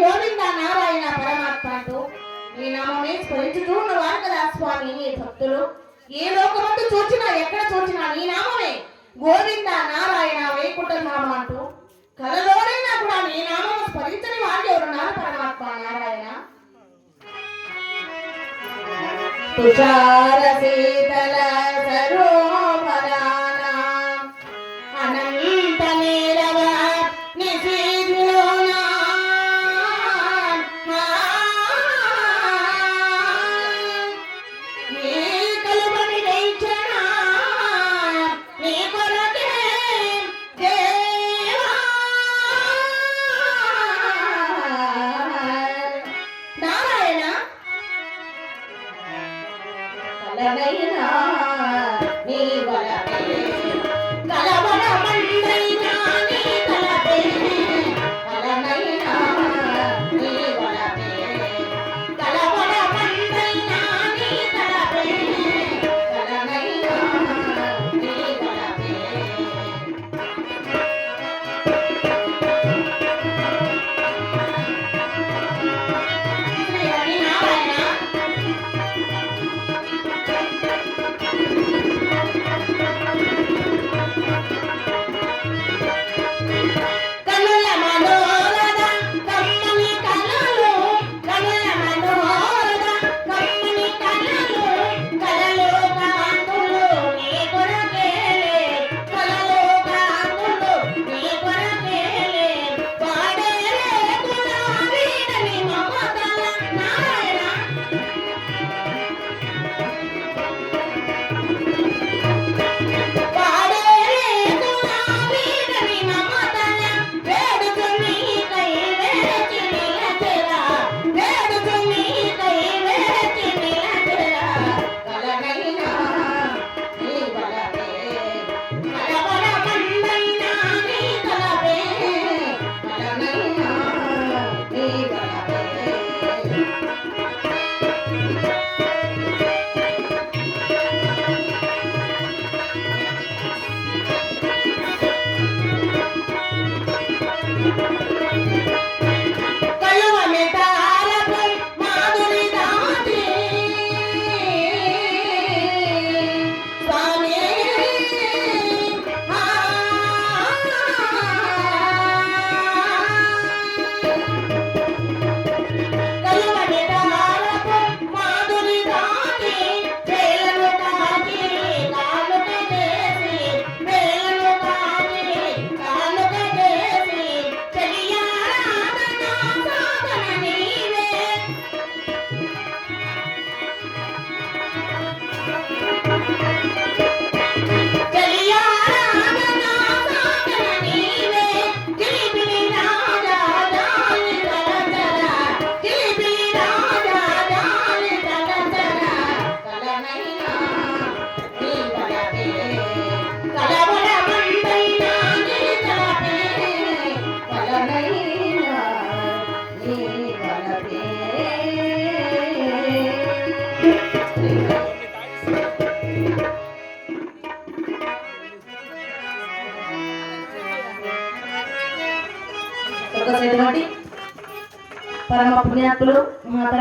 గోవింద నారాయణ పరమాత్మ అంటూ నీ నామమే స్మరించుతూ ఉన్నవారు కదా స్వామి నీ భక్తులు. ఏ లోకమందు చూచినా ఎక్కడ చూచినా నీ నామమే గోవింద నారాయణ వైకుంఠధామ అంటూ కలలోనైనా కూడా నీ నామం స్మరించని వారు ఎవరున్నారు పరమాత్మ నారాయణ. తుషార శీతల సరోవరాన అనంత నీరవ నిశీధిలోన నీ కలువని దైక్షణ నీ కొరకే దేవా నారాయణ. కలనైనా నీ వలపే కలవర మండైనా నీ తలపే కలనైనా నీ వలపే కలవర మండైనా నీ తలపే కలనైనా నీ వలపే. శ్రీ హరినారాయణ కనుల మనోరద కమ్మని కలలు కనుల మనోరద కమ్మని కలలు కలలు కాంతులు నీ కొరకేలే కలలు కాంతులు నీ కొరకేలే పాడేరే గుణవీడని మమతల నారాయణ. పరమ పుణ్యాత్ములు మహాతల్లి